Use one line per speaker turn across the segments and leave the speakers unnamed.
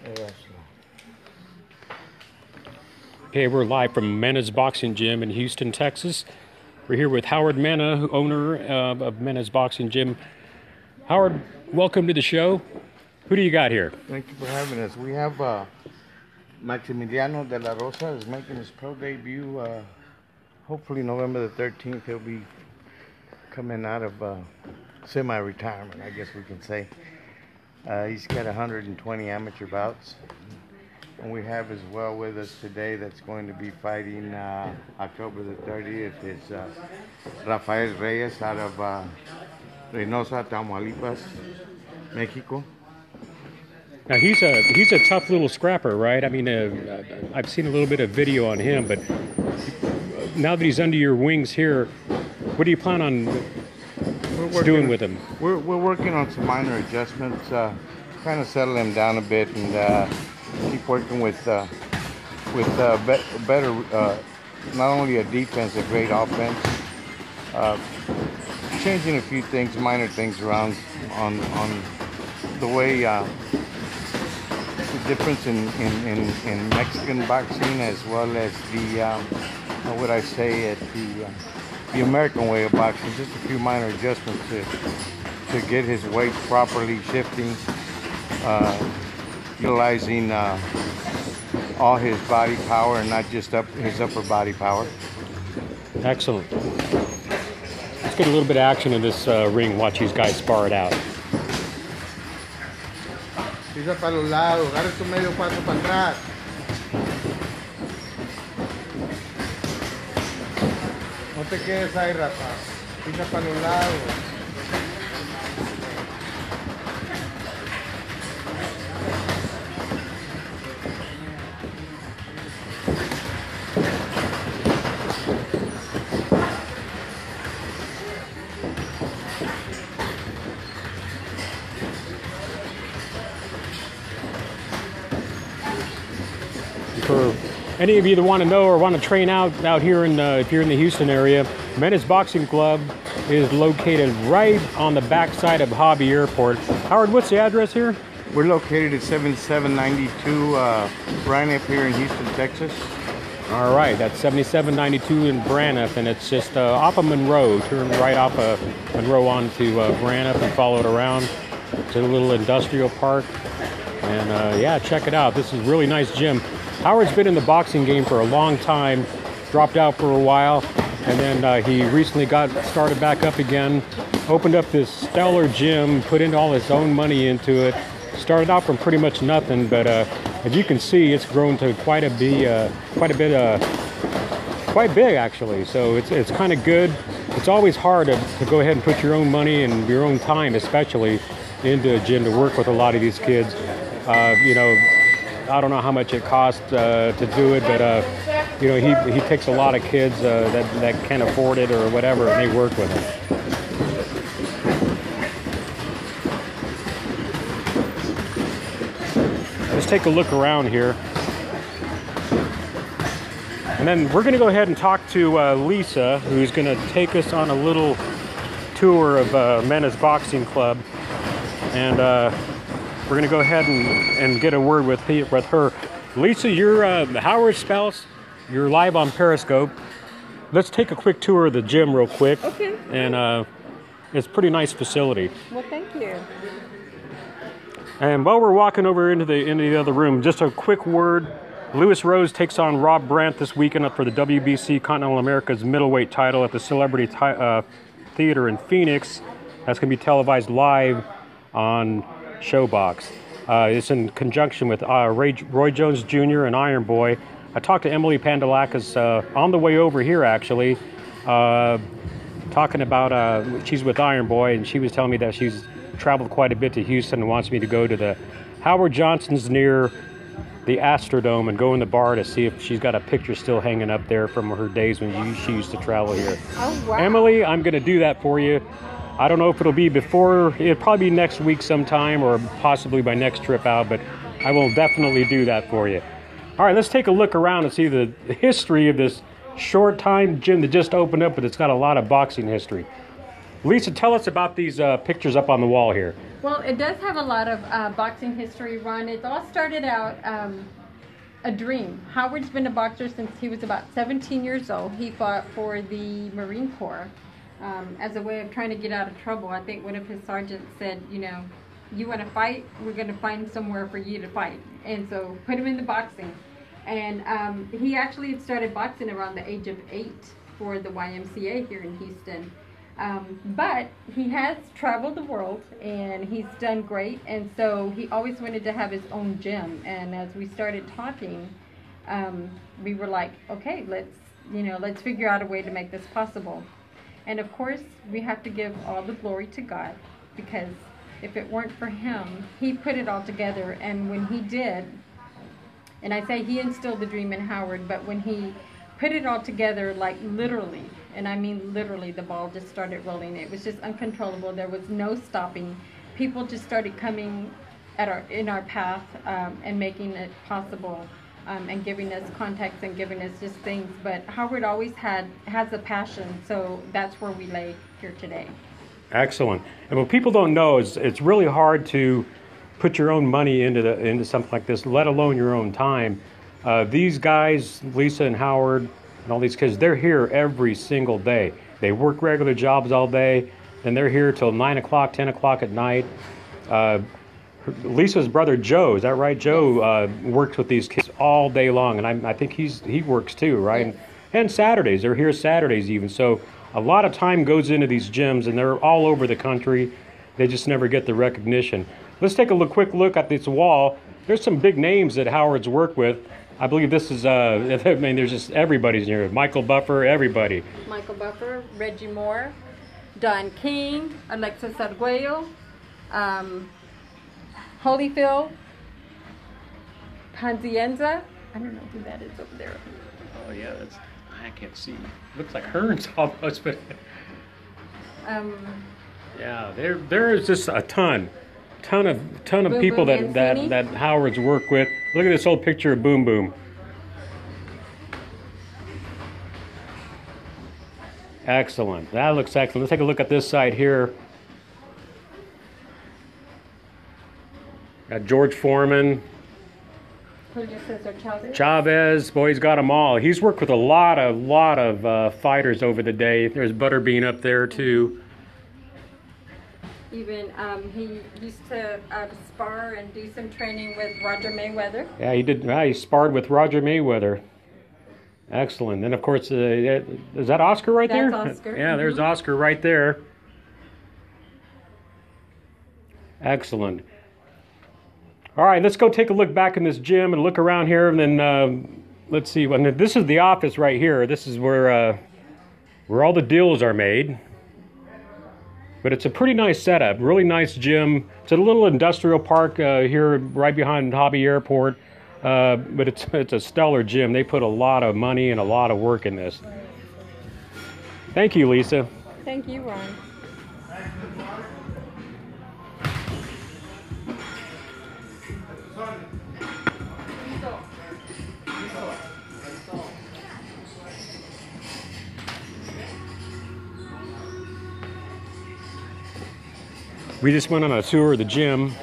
Yes.
Okay, we're live from Mena's Boxing Gym in Houston, Texas. We're here with Howard Mena, owner of Mena's Boxing Gym. Howard, welcome to the show. Who do you got here?
Thank you for having us. We have Maximiliano de la Rosa is making his pro debut. Hopefully November the 13th. He'll be coming out of semi-retirement, I guess we can say. He's got 120 amateur bouts. And we have as well with us today that's going to be fighting October the 30th is Rafael Reyes out of Reynosa, Tamaulipas, Mexico.
Now he's a tough little scrapper, right? I mean, I've seen a little bit of video on him, but now that he's under your wings here, what do you plan on doing with him?
We're working on some minor adjustments, trying to settle him down a bit and keep working with better, not only a defense, a great offense. Changing a few things, minor things around on the way the difference in Mexican boxing as well as the how would I say it, the American way of boxing. Just a few minor adjustments to get his weight properly shifting, utilizing all his body power and not just his upper body power.
Excellent. Let's get a little bit of action in this ring. Watch these guys spar it out.
Pisa para los lados, agarra tu medio paso para atrás. No te quedes ahí, Rafa. Pisa para los lados.
For any of you that want to know or want to train out here in if you're in the Houston area, Mena's Boxing Club is located right on the backside of Hobby Airport. Howard, what's the address here?
We're located at 7792 Braniff here in Houston, Texas.
All right, that's 7792 in Braniff, and it's just off of Monroe. Turn right off of Monroe onto Braniff and follow it around to the little industrial park. And yeah, check it out. This is a really nice gym. Howard's been in the boxing game for a long time, dropped out for a while, and then he recently got started back up again, opened up this stellar gym, put in all his own money into it, started out from pretty much nothing, but as you can see, it's grown to quite big actually, so it's kind of good. It's always hard to go ahead and put your own money and your own time especially into a gym to work with a lot of these kids. You know, I don't know how much it costs to do it, but you know, he takes a lot of kids that can't afford it or whatever, and they work with him. Let's take a look around here, and then we're going to go ahead and talk to Lisa, who's going to take us on a little tour of Mena's Boxing Club, and we're going to go ahead and get a word with her. Lisa, you're Howard's spouse. You're live on Periscope. Let's take a quick tour of the gym real quick.
Okay.
And it's a pretty nice facility.
Well, thank you.
And while we're walking over into the other room, just a quick word. Lewis Rose takes on Rob Brandt this weekend for the WBC Continental America's middleweight title at the Celebrity Theater in Phoenix. That's going to be televised live on Showbox. It's in conjunction with Roy Jones Jr. and Iron Boy. I talked to Emily Pandalakis on the way over here, actually, talking about she's with Iron Boy, and she was telling me that she's traveled quite a bit to Houston and wants me to go to the Howard Johnson's near the Astrodome and go in the bar to see if she's got a picture still hanging up there from her days when she used to travel here.
Oh, wow.
Emily, I'm going to do that for you. I don't know if it'll be it'll probably be next week sometime or possibly my next trip out, but I will definitely do that for you. All right, let's take a look around and see the history of this short time gym that just opened up, but it's got a lot of boxing history. Lisa, tell us about these pictures up on the wall here.
Well, it does have a lot of boxing history, Ron. It all started out a dream. Howard's been a boxer since he was about 17 years old. He fought for the Marine Corps as a way of trying to get out of trouble. I think one of his sergeants said, you know, you want to fight? We're going to find somewhere for you to fight. And so put him in the boxing. And he actually had started boxing around the age of 8 for the YMCA here in Houston. But he has traveled the world and he's done great, and so he always wanted to have his own gym. And as we started talking, we were like, okay, let's figure out a way to make this possible. And of course, we have to give all the glory to God, because if it weren't for him, he put it all together. And when he did, and I say he instilled the dream in Howard, but when he put it all together, like literally, and I mean literally, the ball just started rolling. It was just uncontrollable. There was no stopping. People just started coming in our path and making it possible, and giving us contacts and giving us just things. But Howard always has a passion, so that's where we lay here today.
Excellent. And what people don't know is it's really hard to put your own money into something like this, let alone your own time. These guys, Lisa and Howard and all these kids, they're here every single day. They work regular jobs all day, and they're here till 9 o'clock, 10 o'clock at night. Lisa's brother Joe, is that right? Joe works with these kids all day long, and I think he works too, right?
Yes.
And Saturdays, they're here Saturdays even. So a lot of time goes into these gyms, and they're all over the country. They just never get the recognition. Let's take a quick look at this wall. There's some big names that Howard's worked with. I believe this is, I mean, there's just everybody's here. Michael Buffer, everybody.
Michael Buffer, Reggie Moore, Don King, Alexis Arguello, Holyfield, Panzienza. I don't know who that is over there.
Oh yeah, I can't see. Looks like Hearns almost, but yeah, there is just a ton of
Boom
people
Boom
that Howard's worked with. Look at this old picture of Boom Boom. Excellent. That looks excellent. Let's take a look at this side here. Got George Foreman. Chavez, boy, he's got them all. He's worked with a lot of fighters over the day. There's Butterbean up there too.
Even he used to spar and do some training with Roger Mayweather.
Yeah, he did. He sparred with Roger Mayweather. Excellent. And of course, is that Oscar right there?
That's Oscar.
Yeah, there's Oscar right there. Excellent. All right, let's go take a look back in this gym and look around here, and then let's see. This is the office right here. This is where all the deals are made. But it's a pretty nice setup, really nice gym. It's a little industrial park here right behind Hobby Airport, but it's a stellar gym. They put a lot of money and a lot of work in this. Thank you, Lisa.
Thank you, Ron.
We just went on a tour of the gym.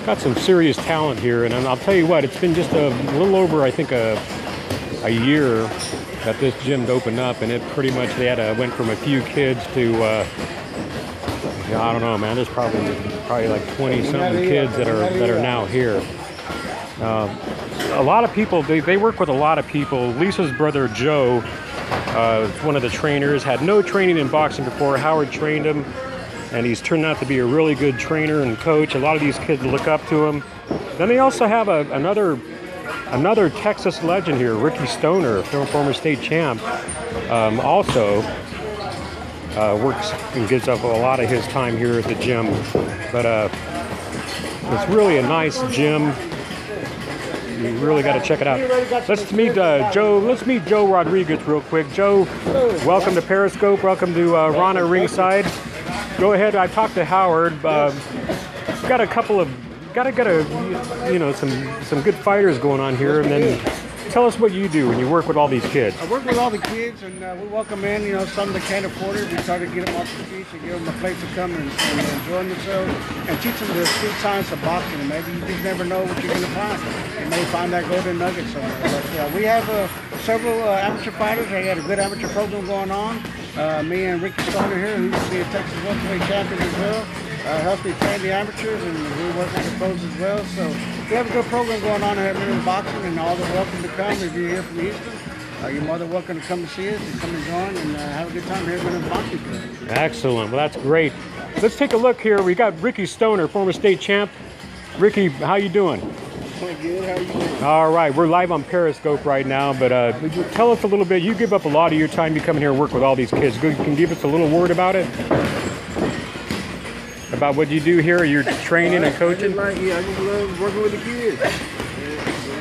Got some serious talent here, and I'll tell you what, it's been just a little over, I think, a year that this gym's opened up, and it pretty much, went from a few kids to, I don't know, man, there's probably like 20-something kids that are now here. A lot of people, they work with a lot of people. Lisa's brother Joe is one of the trainers, had no training in boxing before. Howard trained him, and he's turned out to be a really good trainer and coach. A lot of these kids look up to him. Then they also have another Texas legend here, Ricky Stoner, former state champ, also works and gives up a lot of his time here at the gym. But it's really a nice gym. You really got to check it out. Let's meet Joe. Let's meet Joe Rodriguez real quick. Joe, welcome to Periscope. Welcome to Ron at Ringside. Go ahead. I talked to Howard. Got a couple of gotta get some good fighters going on here, and then tell us what you do when you work with all these kids.
I work with all the kids, and we welcome in, some that can't afford it. We try to get them off the streets and give them a place to come and enjoy themselves and teach them the street science of boxing. And maybe you just never know what you're going to find. You may find that golden nugget somewhere. But we have several amateur fighters. I got a good amateur program going on. Me and Ricky Stoner here, who used to be a Texas welterweight champion as well, helps me train the amateurs, and we work with the pros as well. So we have a good program going on here at Mena Boxing, and all are welcome to come. If you're here from Houston, you're more than welcome to come and see us and come and join and have a good time here at Mena Boxing Club.
Excellent. Well, that's great. Let's take a look here. We got Ricky Stoner, former state champ. Ricky, how you doing?
Doing good. How are you doing?
All right. We're live on Periscope right now, but tell us a little bit. You give up a lot of your time to come in here and work with all these kids. You can give us a little word about it? About what you do here? You're training and coaching?
I just love working with the kids. I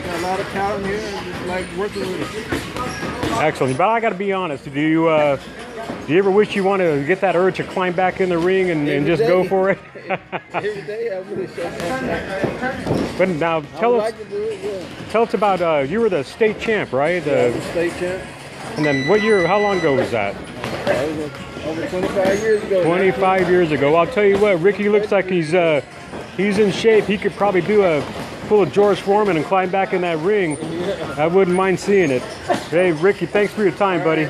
got a lot of talent here, and just like working with them.
Excellent. But I got to be honest. Do you ever wish you want to get that urge to climb back in the ring and just go for it?
Every day I really show.
But now tell us about you were the state champ, right?
I was the state champ.
And then what year? How long ago was that?
Over 25 years ago.
25 years ago. I'll tell you what, Ricky looks like he's in shape. He could probably pull a George Foreman and climb back in that ring. I wouldn't mind seeing it. Hey, Ricky, thanks for your time, buddy.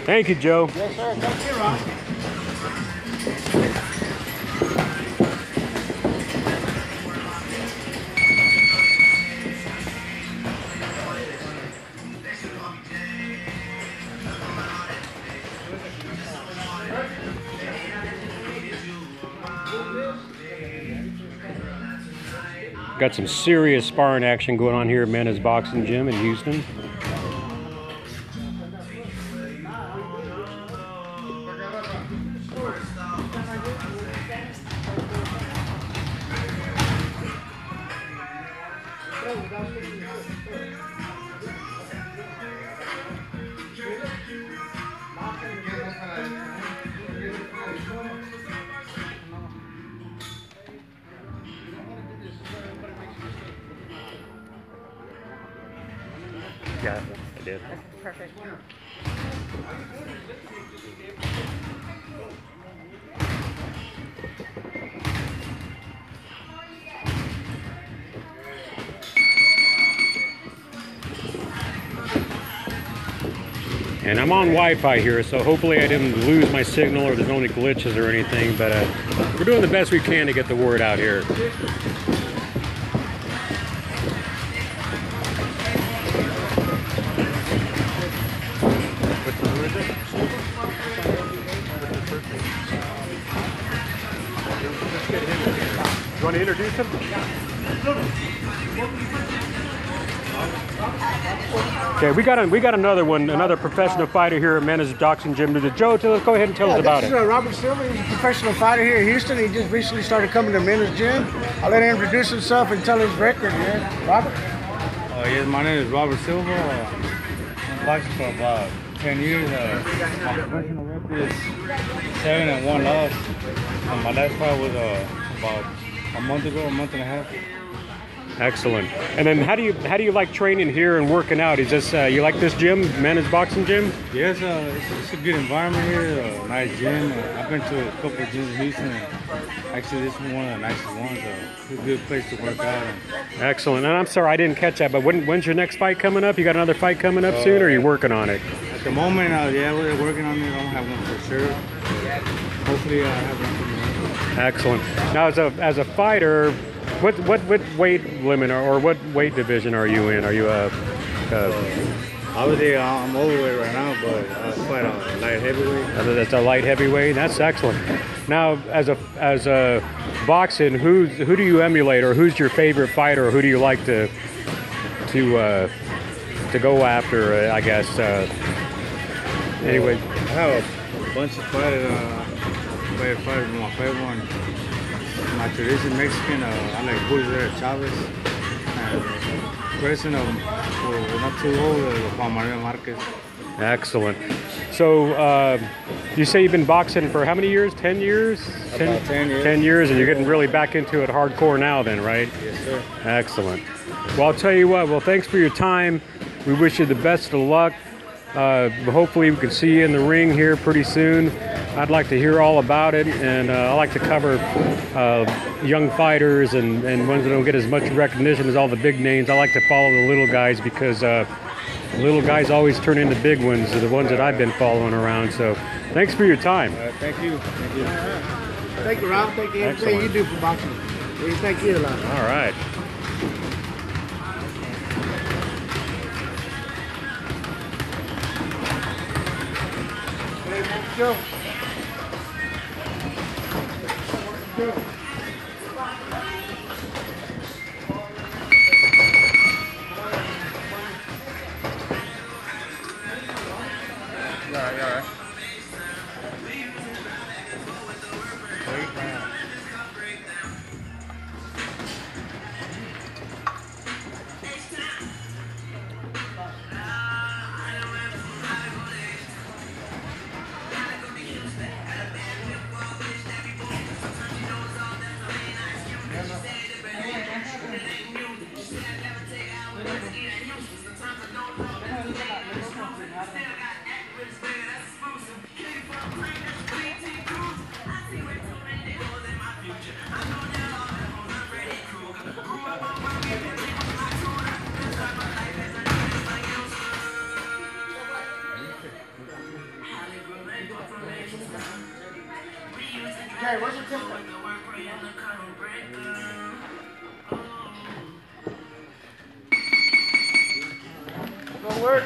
Thank you, Joe.
Yes, sir. Thank you, Ron.
Got some serious sparring action going on here at Mena's Boxing Gym in Houston. Yeah, I did.
Perfect.
And I'm on Wi-Fi here, so hopefully I didn't lose my signal or there's no any glitches or anything, but we're doing the best we can to get the word out here. You want to introduce him? Okay, we got another one, another professional fighter here at Mena's Boxing Gym. Joe, let's go ahead and tell us about
this
it.
is Robert Silva. He's a professional fighter here in Houston. He just recently started coming to Mena's Gym. I'll let him introduce himself and tell his record. Yeah, Robert.
Yes, my name is Robert Silva. I'm boxing for about 10 years. My professional record is 7-1 loss. My last fight was about a month and a half.
Excellent. And then how do you like training here and working out? Is this you like this gym, Mena's Boxing Gym?
Yes, it's a good environment here. Nice gym. I've been to a couple of gyms in Houston. Actually, this is one of the nicest ones. It's a good place to work out.
Excellent. And I'm sorry I didn't catch that, but when's your next fight coming up? You got another fight coming up soon, or are you working on it?
At the moment, yeah, we're working on it. I don't have one for sure. Hopefully, I have one.
Excellent. Now, as a fighter, what weight limit or what weight division are you in? Are you
obviously I'm overweight right now, but I fight on light heavyweight.
That's a light heavyweight. That's excellent. Now, as a boxing, who do you emulate, or who's your favorite fighter, or who do you like to go after? I guess. Anyway,
I have a bunch of fighters. My favorite one. My tradition Mexican, I like Julio Chavez, and president of not too old, Juan Manuel Marquez.
Excellent. So you say you've been boxing for how many years? 10 years?
About 10 years.
10 years, and you're getting really back into it hardcore now then, right?
Yes, sir.
Excellent. Well, I'll tell you what. Well, thanks for your time. We wish you the best of luck. Hopefully we can see you in the ring here pretty soon. I'd like to hear all about it, and I like to cover young fighters and ones that don't get as much recognition as all the big names. I like to follow the little guys because little guys always turn into big ones, the ones that I've been following around. So thanks for your time.
Thank you. Thank you.
Thank you, Rob. Thank you for everything you do for boxing. We thank you a lot.
All right.
Go.
Yeah.
Jerry, where's your temper? Go work.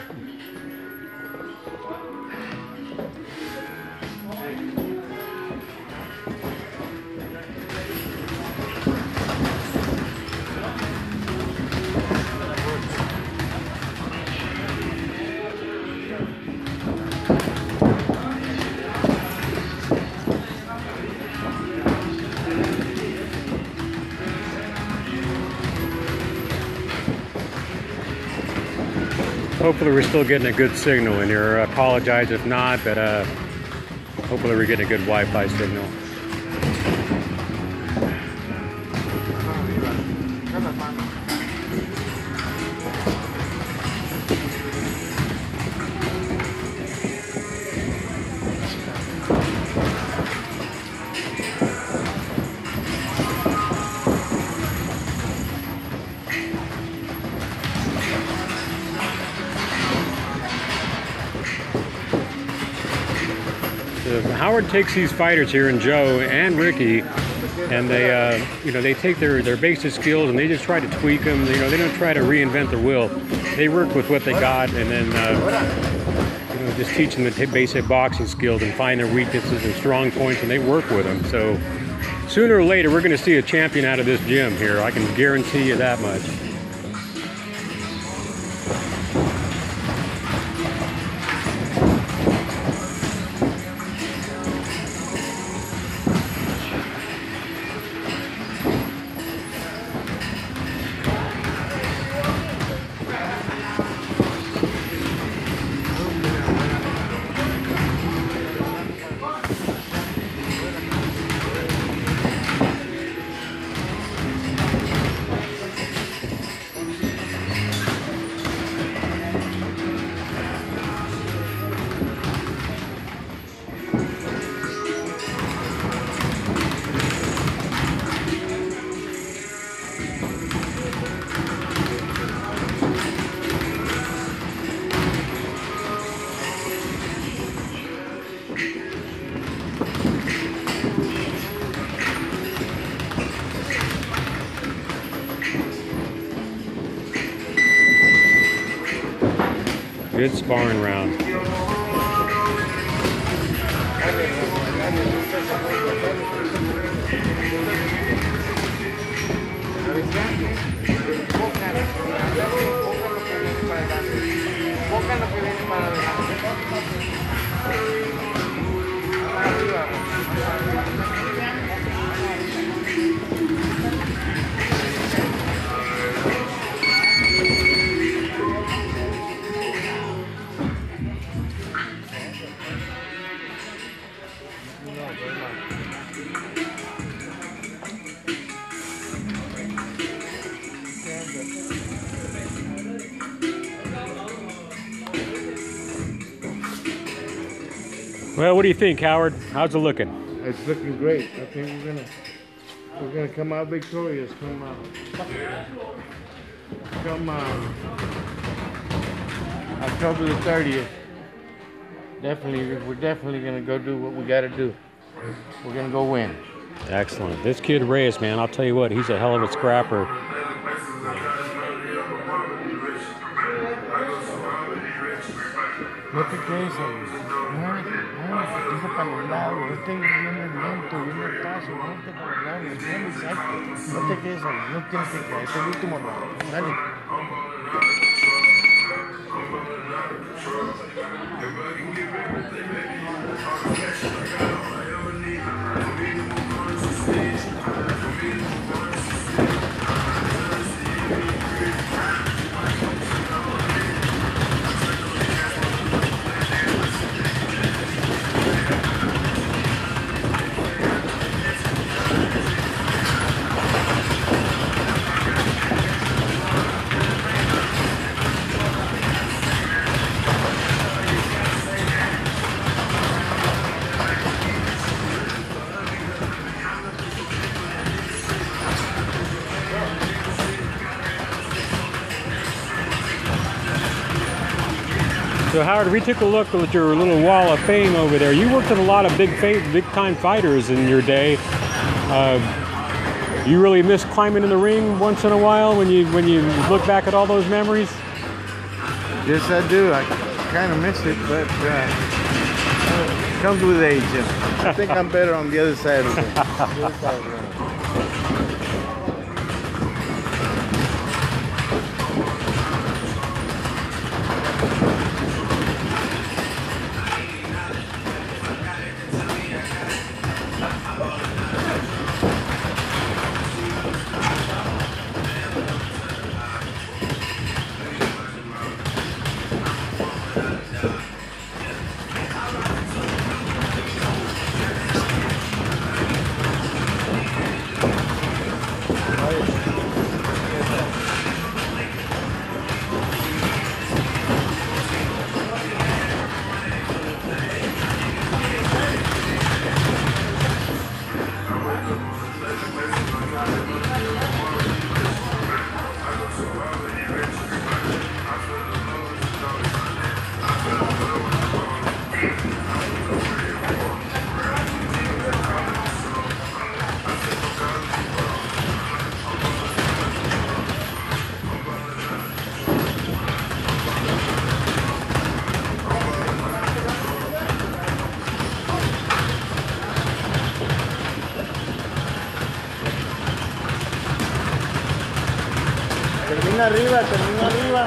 Hopefully we're still getting a good signal in here. I apologize if not, but hopefully we're getting a good Wi-Fi signal. Howard takes these fighters here, and Joe and Ricky, and they, they take their basic skills and they just try to tweak them. They don't try to reinvent the wheel. They work with what they got, and then just teach them the basic boxing skills and find their weaknesses and strong points, and they work with them. So sooner or later, we're going to see a champion out of this gym here. I can guarantee you that much. Good sparring round. Well, what do you think, Howard? How's it looking?
It's looking great. I think we're gonna come out victorious. Come October the 30th. We're definitely gonna go do what we gotta do. We're gonna go win.
Excellent. This kid Reyes, man, I'll tell you what, he's a hell of a scrapper.
No te quedes ahí. Dice para los lados. Este viene lento, viene paso. Muévete para los lados. No te quedes ahí. No tienes que quedar. Este es el último round. Dale.
So Howard, we took a look at your little wall of fame over there. You worked with a lot of big time fighters in your day. You really miss climbing in the ring once in a while when you look back at all those memories?
Yes, I do. I kind of miss it, but it comes with age. I think I'm better on the other side of it. Termina arriba, termina arriba.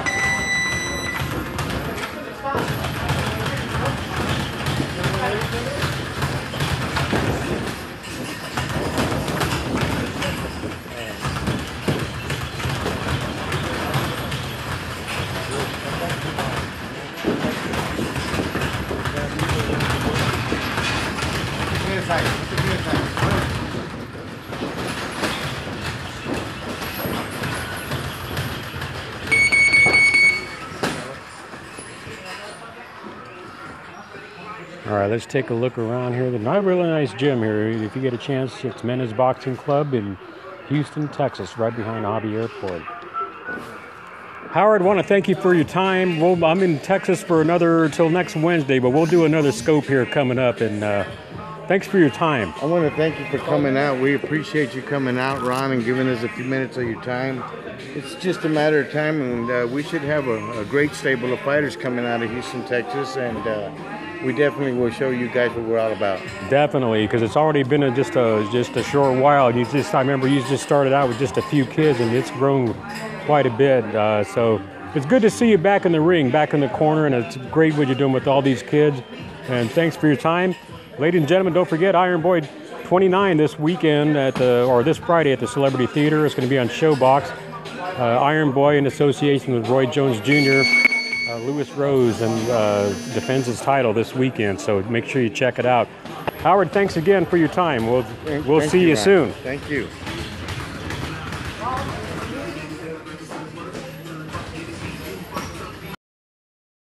All right, let's take a look around here. There's a really nice gym here. If you get a chance, it's Mena's Boxing Club in Houston, Texas, right behind Hobby Airport. Howard, I want to thank you for your time. I'm in Texas for till next Wednesday, but we'll do another scope here coming up. And thanks for your time.
I want to thank you for coming out. We appreciate you coming out, Ron, and giving us a few minutes of your time. It's just a matter of time, and we should have a great stable of fighters coming out of Houston, Texas, and we definitely will show you guys what we're all about.
Definitely, because it's already been just a short while. I remember you just started out with just a few kids, and it's grown quite a bit. So it's good to see you back in the ring, back in the corner, and it's great what you're doing with all these kids. And thanks for your time. Ladies and gentlemen, don't forget Iron Boy 29 this weekend this Friday at the Celebrity Theater. It's going to be on Showbox. Iron Boy in association with Roy Jones Jr. Lewis Rose and defends his title this weekend, so make sure you check it out. Howard, thanks again for your time. We'll see you soon.
Thank you.